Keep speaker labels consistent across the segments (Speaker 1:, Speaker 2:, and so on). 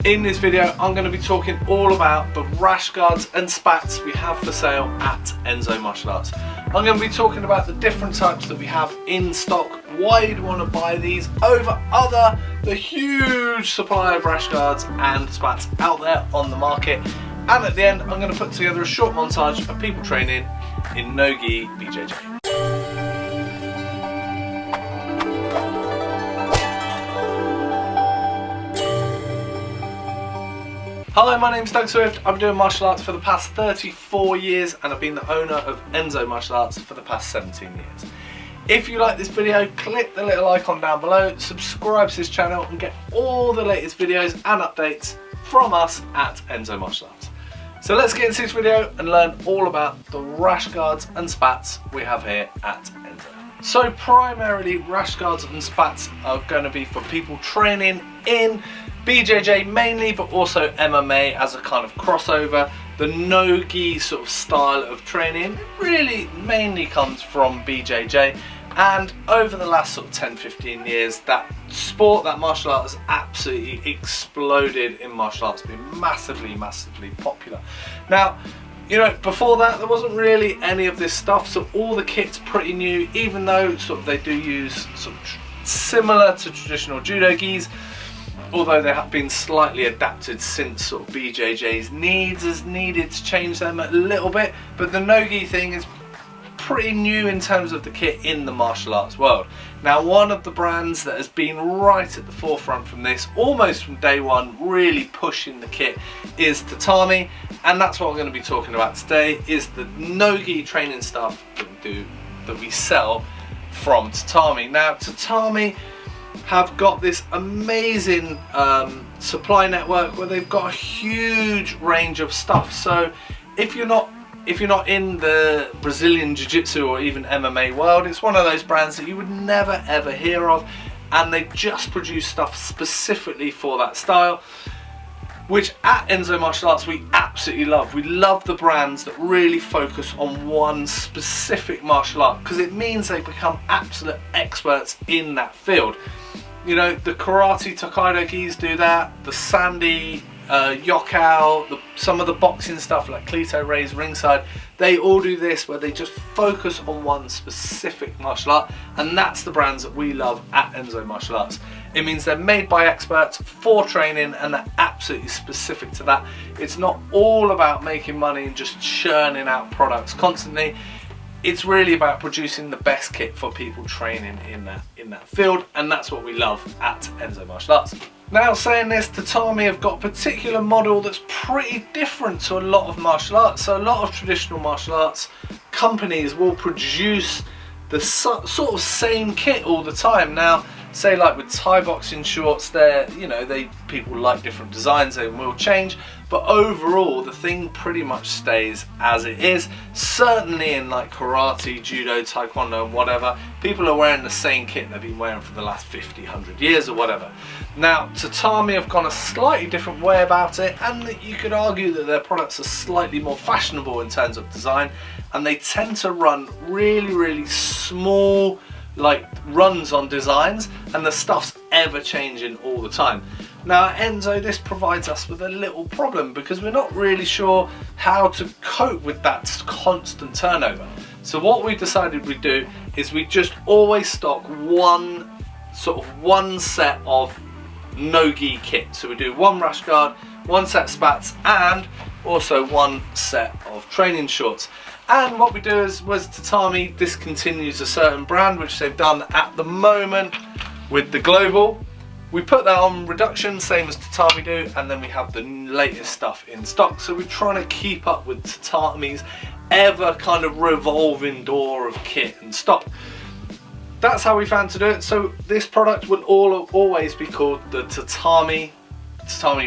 Speaker 1: In this video, I'm going to be talking all about the rash guards and spats we have for sale at Enso Martial Arts. I'm going to be talking about the different types that we have in stock, why you'd want to buy these over the huge supply of rash guards and spats out there on the market. And at the end, I'm going to put together a short montage of people training in NoGi BJJ. Hi, my name's Doug Swift. I've been doing martial arts for the past 34 years and I've been the owner of Enso Martial Arts for the past 17 years. If you like this video, click the little icon down below, subscribe to this channel and get all the latest videos and updates from us at Enso Martial Arts. So let's get into this video and learn all about the rash guards and spats we have here at Enso. So primarily rash guards and spats are going to be for people training in BJJ mainly, but also MMA as a kind of crossover. The no-gi sort of style of training really mainly comes from BJJ, and over the last sort of 10-15 years that sport, that martial art has absolutely exploded in martial arts, been massively popular. Now, you know, before that there wasn't really any of this stuff, so all the kit's pretty new, even though sort of they do use sort of similar to traditional judo gis, although they have been slightly adapted since sort of BJJ's needs has needed to change them a little bit. But the no-gi thing is pretty new in terms of the kit in the martial arts world. Now, one of the brands that has been right at the forefront from this, almost from day one, really pushing the kit, is Tatami, and that's what we're going to be talking about today, is the no-gi training stuff that we sell from Tatami. Now, Tatami have got this amazing supply network where they've got a huge range of stuff. So if you're not in the Brazilian Jiu-Jitsu or even MMA world, it's one of those brands that you would never ever hear of, and they just produce stuff specifically for that style, which at Enso Martial Arts we absolutely love. We love the brands that really focus on one specific martial art, because it means they become absolute experts in that field. You know, the karate taekwondo gis do that, the sandy, yokkao, some of the boxing stuff like Cleto, Raise, Ringside, they all do this where they just focus on one specific martial art, and that's the brands that we love at Enso Martial Arts. It means they're made by experts for training, and they're absolutely specific to that. It's not all about making money and just churning out products constantly. It's really about producing the best kit for people training in that field, and that's what we love at Enso Martial Arts. Now, saying this, Tatami have got a particular model that's pretty different to a lot of martial arts. So a lot of traditional martial arts companies will produce the sort of same kit all the time. Now, say like with Thai boxing shorts, people like different designs, they will change, but overall the thing pretty much stays as it is. Certainly in like karate, judo, taekwondo and whatever, people are wearing the same kit they've been wearing for the last 50, 100 years or whatever. Now, Tatami have gone a slightly different way about it, and you could argue that their products are slightly more fashionable in terms of design, and they tend to run really small like runs on designs, and the stuff's ever changing all the time. Now at Enso, this provides us with a little problem because we're not really sure how to cope with that constant turnover. So what we decided we'd do is we just always stock one set of no-gi kit. So we do one rash guard, one set of spats, and also one set of training shorts. And what we do was Tatami discontinues a certain brand, which they've done at the moment with the global. We put that on reduction, same as Tatami do, and then we have the latest stuff in stock. So we're trying to keep up with Tatami's ever kind of revolving door of kit and stock. That's how we found to do it. So this product will always be called the Tatami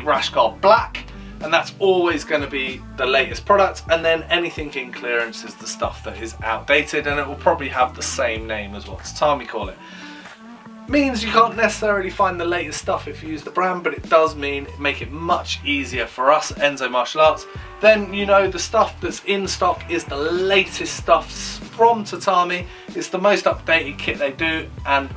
Speaker 1: Rash Guard Black, and that's always going to be the latest product, and then anything in clearance is the stuff that is outdated, and it will probably have the same name as what Tatami call it. Means you can't necessarily find the latest stuff if you use the brand, but it does make it much easier for us at Enso Martial Arts. Then, you know, the stuff that's in stock is the latest stuff from Tatami. It's the most updated kit they do, and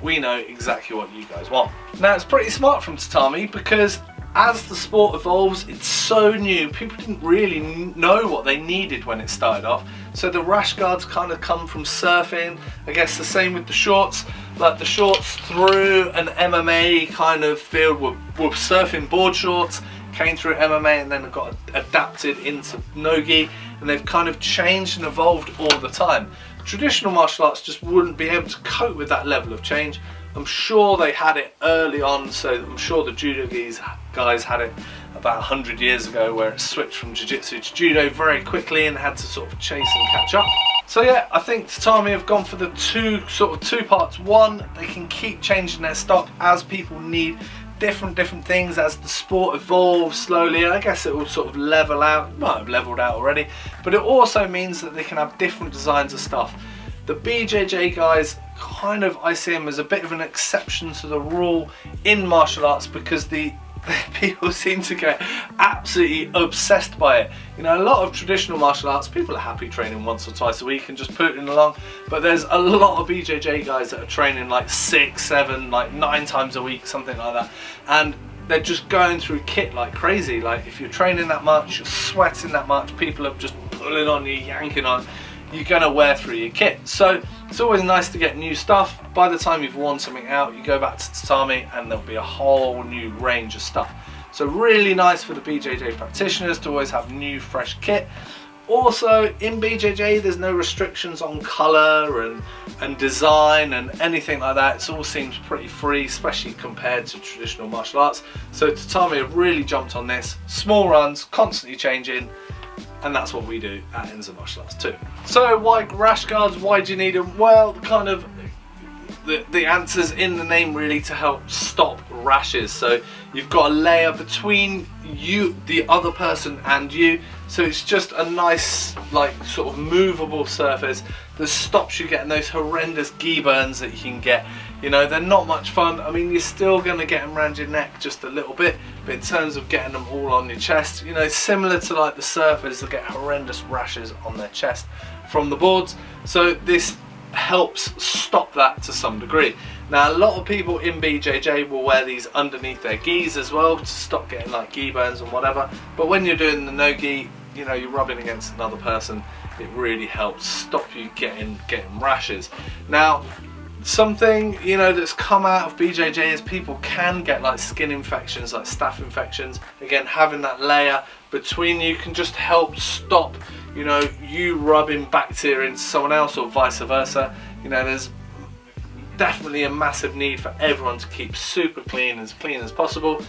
Speaker 1: we know exactly what you guys want. Now, it's pretty smart from Tatami because as the sport evolves, it's so new, people didn't really know what they needed when it started off. So the rash guards kind of come from surfing. I guess the same with the shorts. Like the shorts through an MMA kind of field were surfing board shorts, came through MMA and then got adapted into NoGi, and they've kind of changed and evolved all the time. Traditional martial arts just wouldn't be able to cope with that level of change. I'm sure they had it early on, so I'm sure the judo guys had it about 100 years ago, where it switched from jiu-jitsu to judo very quickly and had to sort of chase and catch up. So yeah, I think Tatami have gone for the two parts. One, they can keep changing their stock as people need different things as the sport evolves slowly. I guess it will sort of level out, might have leveled out already, but it also means that they can have different designs of stuff. The BJJ guys, kind of, I see them as a bit of an exception to the rule in martial arts, because the people seem to get absolutely obsessed by it. You know, a lot of traditional martial arts, people are happy training once or twice a week and just putting along, but there's a lot of BJJ guys that are training like 6, 7, like 9 times a week, something like that, and they're just going through kit like crazy. Like if you're training that much, you're sweating that much, people are just pulling on you, yanking on, you're gonna wear through your kit. So it's always nice to get new stuff. By the time you've worn something out, you go back to Tatami and there'll be a whole new range of stuff. So really nice for the BJJ practitioners to always have new fresh kit. Also in BJJ there's no restrictions on colour and design and anything like that. It all seems pretty free, especially compared to traditional martial arts. So Tatami have really jumped on this. Small runs, constantly changing, and that's what we do at Enso Martial Arts too. So why rash guards? Why do you need them? Well, kind of the answer's in the name really, to help stop rashes. So you've got a layer between you, the other person, and you. So it's just a nice, like, sort of movable surface that stops you getting those horrendous gi burns that you can get. You know, they're not much fun. I mean, you're still going to get them around your neck just a little bit, but in terms of getting them all on your chest, you know, similar to like the surfers that get horrendous rashes on their chest from the boards. So this helps stop that to some degree. Now, a lot of people in BJJ will wear these underneath their gis as well to stop getting like gi burns and whatever. But when you're doing the no-gi, you know, you're rubbing against another person, it really helps stop you getting rashes. Now, something, you know, that's come out of BJJ is people can get like skin infections, like staph infections. Again, having that layer between you can just help stop, you know, you rubbing bacteria into someone else or vice versa. You know, there's definitely a massive need for everyone to keep super clean as possible,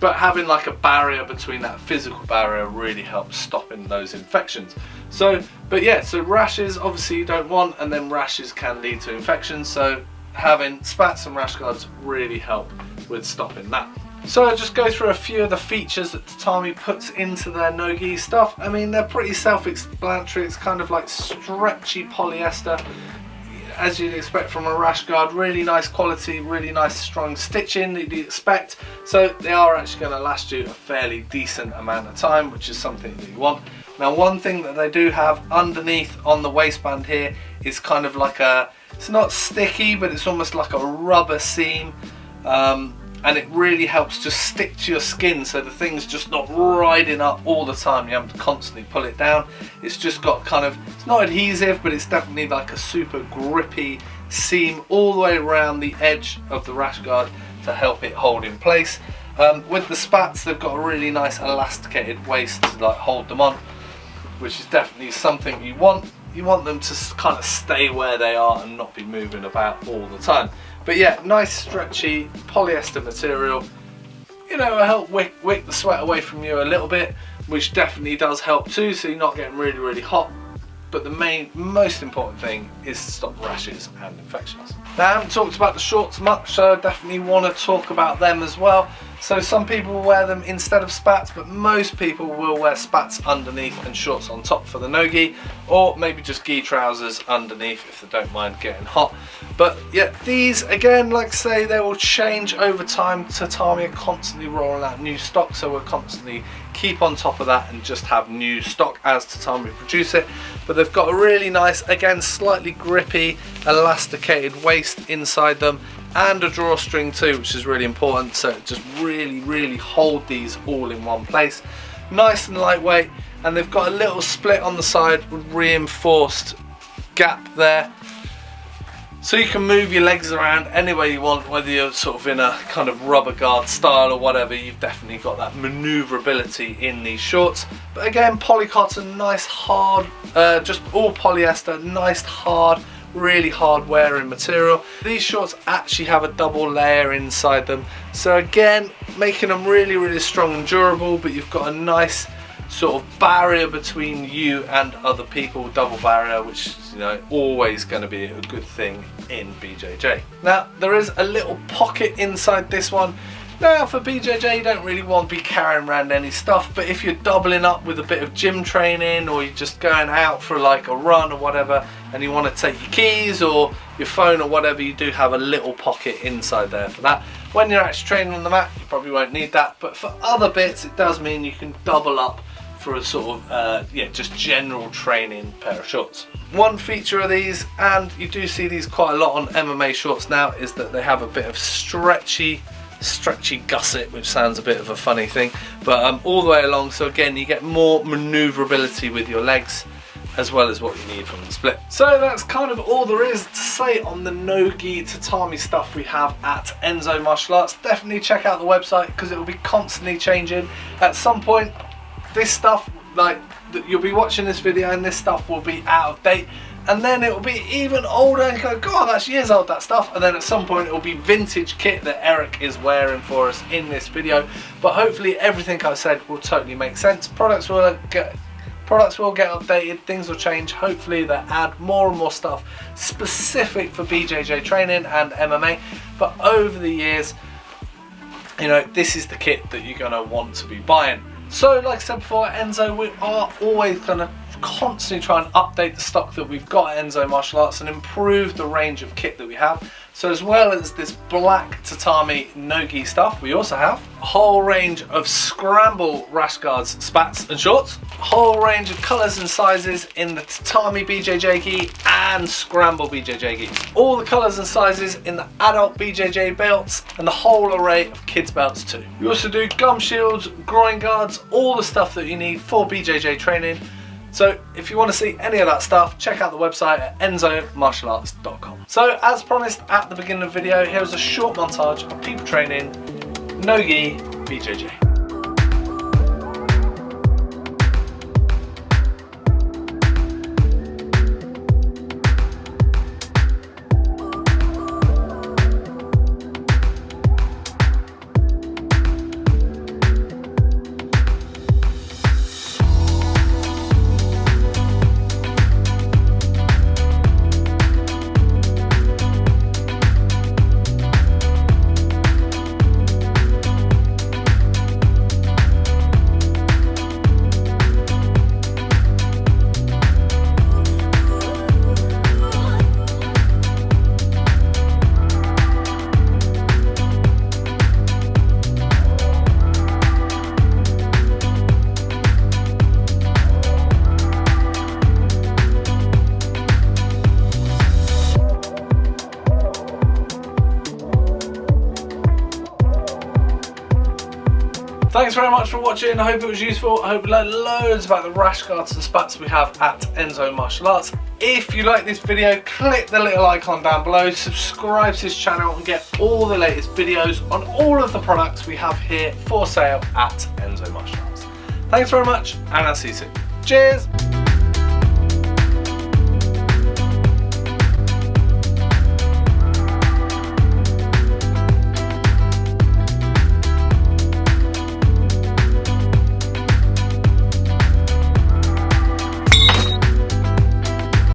Speaker 1: but having like a barrier between, that physical barrier, really helps stopping those infections. So, but yeah, so rashes obviously you don't want, and then rashes can lead to infections, so having spats and rash guards really help with stopping that. So I'll just go through a few of the features that Tatami puts into their no-gi stuff. I mean, they're pretty self-explanatory. It's kind of like stretchy polyester, as you'd expect from a rash guard. Really nice quality, really nice strong stitching that you'd expect. So they are actually going to last you a fairly decent amount of time, which is something that you want. Now, one thing that they do have underneath on the waistband here is kind of like a, it's not sticky, but it's almost like a rubber seam. And it really helps just stick to your skin, so the thing's just not riding up all the time. You have to constantly pull it down. It's just got kind of, it's not adhesive, but it's definitely like a super grippy seam all the way around the edge of the rash guard to help it hold in place. With the spats, they've got a really nice elasticated waist to like hold them on, which is definitely something you want. You want them to kind of stay where they are and not be moving about all the time. But yeah, nice stretchy polyester material. You know, it'll help wick the sweat away from you a little bit, which definitely does help too, so you're not getting really hot. But the most important thing is to stop rashes and infections. Now, I haven't talked about the shorts much, so I definitely want to talk about them as well. So some people will wear them instead of spats, but most people will wear spats underneath and shorts on top for the no-gi, or maybe just gi trousers underneath if they don't mind getting hot. But yeah, these, again, like I say, they will change over time. Tatami are constantly rolling out new stock, so we'll constantly keep on top of that and just have new stock as Tatami produce it. But they've got a really nice, again, slightly grippy, elasticated waist inside them, and a drawstring too, which is really important, so just really hold these all in one place. Nice and lightweight, and they've got a little split on the side with reinforced gap there, so you can move your legs around any way you want, whether you're sort of in a kind of rubber guard style or whatever. You've definitely got that maneuverability in these shorts. But again, polycotton, nice hard, just all polyester, nice hard, really hard wearing material. These shorts actually have a double layer inside them, so again, making them really strong and durable, but you've got a nice sort of barrier between you and other people, double barrier, which is, you know, always going to be a good thing in BJJ. Now there is a little pocket inside this one. Now for BJJ you don't really want to be carrying around any stuff, but if you're doubling up with a bit of gym training, or you're just going out for like a run or whatever, and you want to take your keys or your phone or whatever, you do have a little pocket inside there for that. When you're actually training on the mat, you probably won't need that, but for other bits it does mean you can double up for a sort of yeah, just general training pair of shorts. One feature of these, and you do see these quite a lot on MMA shorts now, is that they have a bit of stretchy gusset, which sounds a bit of a funny thing, but all the way along, so again you get more maneuverability with your legs as well as what you need from the split. So that's kind of all there is to say on the NoGi tatami stuff we have at Enso Martial Arts. Definitely check out the website because it will be constantly changing. At some point this stuff, like, you'll be watching this video and this stuff will be out of date, and then it will be even older and you go, God, that's years old, that stuff. And then at some point it will be vintage kit that Eric is wearing for us in this video. But hopefully everything I've said will totally make sense. Products will get updated, things will change. Hopefully they add more and more stuff specific for BJJ training and MMA. But over the years, you know, this is the kit that you're gonna want to be buying. So like I said before, at Enso, we are always going to constantly try and update the stock that we've got at Enso Martial Arts and improve the range of kit that we have. So as well as this black tatami NoGi stuff, we also have a whole range of scramble rash guards, spats and shorts, a whole range of colours and sizes in the tatami BJJ gi and scramble BJJ gi, all the colours and sizes in the adult BJJ belts, and the whole array of kids belts too. We also do gum shields, groin guards, all the stuff that you need for BJJ training. So if you want to see any of that stuff, check out the website at ensomartialarts.com. So as promised at the beginning of the video, here's a short montage of people training NoGi BJJ. Thanks very much for watching. I hope it was useful. I hope you learned loads about the rash guards and spats we have at Enso Martial Arts. If you like this video, click the little icon down below, subscribe to this channel and get all the latest videos on all of the products we have here for sale at Enso Martial Arts. Thanks very much, and I'll see you soon. Cheers!